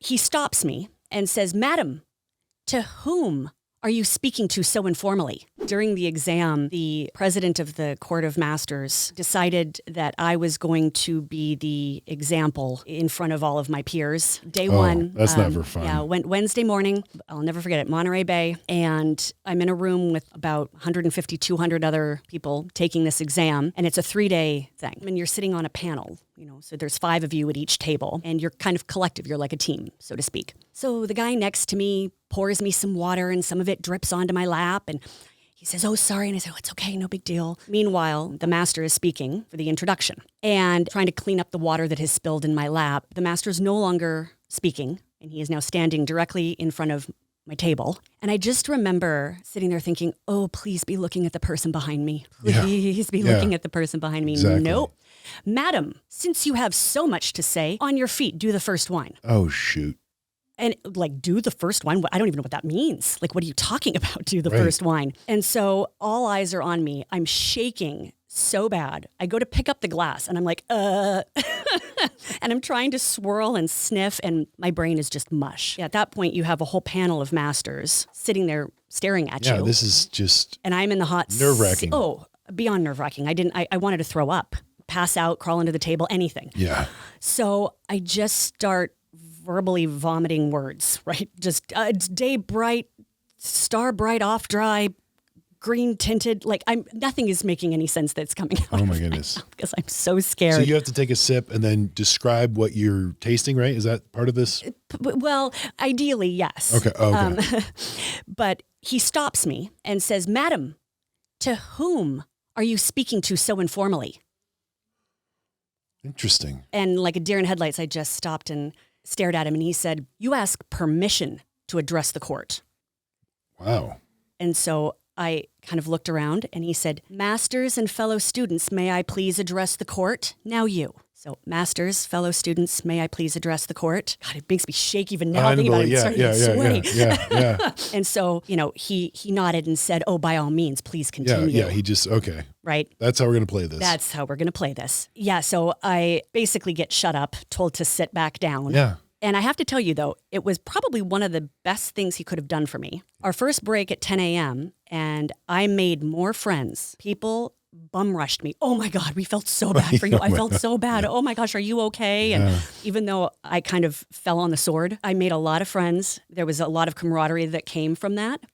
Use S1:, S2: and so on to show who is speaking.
S1: he stops me and says, "Madam, to whom are you speaking to so informally?" During the exam, the president of the Court of Masters decided that I was going to be the example in front of all of my peers. Day one.
S2: That's never fun.
S1: Yeah, went Wednesday morning. I'll never forget it. Monterey Bay. And I'm in a room with about 150, 200 other people taking this exam. And it's a 3-day thing. And you're sitting on a panel, so there's 5 of you at each table. And you're kind of collective. You're like a team, so to speak. So the guy next to me pours me some water and some of it drips onto my lap. And he says, "Oh, sorry." And I say, "Oh, it's okay. No big deal." Meanwhile, the master is speaking for the introduction and trying to clean up the water that has spilled in my lap. The master is no longer speaking, and he is now standing directly in front of my table. And I just remember sitting there thinking, "Oh, please be looking at the person behind me. Please be looking at the person behind me."
S2: Exactly.
S1: Nope. "Madam, since you have so much to say, on your feet, do the first wine."
S2: Oh, shoot.
S1: And do the first wine? I don't even know what that means. What are you talking about? Do the first wine. And so all eyes are on me. I'm shaking so bad. I go to pick up the glass and I'm like, and I'm trying to swirl and sniff and my brain is just mush. Yeah, at that point, you have a whole panel of masters sitting there staring at you.
S2: Yeah, this is just
S1: and I'm in the hot
S2: nerve-wracking.
S1: Beyond nerve-wracking. I wanted to throw up, pass out, crawl under the table, anything.
S2: Yeah.
S1: So I just start verbally vomiting words, right? Just it's day bright, star bright, off dry, green tinted. Nothing is making any sense that's coming out.
S2: Oh my goodness.
S1: Because I'm so scared.
S2: So you have to take a sip and then describe what you're tasting, right? Is that part of this?
S1: Well, ideally, yes.
S2: Okay.
S1: But he stops me and says, "Madam, to whom are you speaking to so informally?"
S2: Interesting.
S1: And like a deer in headlights, I just stopped and stared at him and he said, "You ask permission to address the court."
S2: Wow.
S1: And so I kind of looked around and he said, "Masters and fellow students, may I please address the court? Now you." So masters, fellow students, may I please address the court? God, it makes me shake even now thinking about it. I'm starting to get sweaty.
S2: Yeah.
S1: And so, he nodded and said, "Oh, by all means, please continue."
S2: Yeah, he just, okay.
S1: Right?
S2: That's how we're going to play this.
S1: That's how we're going to play this. Yeah, so I basically get shut up, told to sit back down.
S2: Yeah.
S1: And I have to tell you, though, it was probably one of the best things he could have done for me. Our first break at 10 a.m., and I made more friends. People bum rushed me. "Oh my God, we felt so bad for you. I felt so bad. Oh my gosh, are you okay?" And even though I kind of fell on the sword, I made a lot of friends. There was a lot of camaraderie that came from that.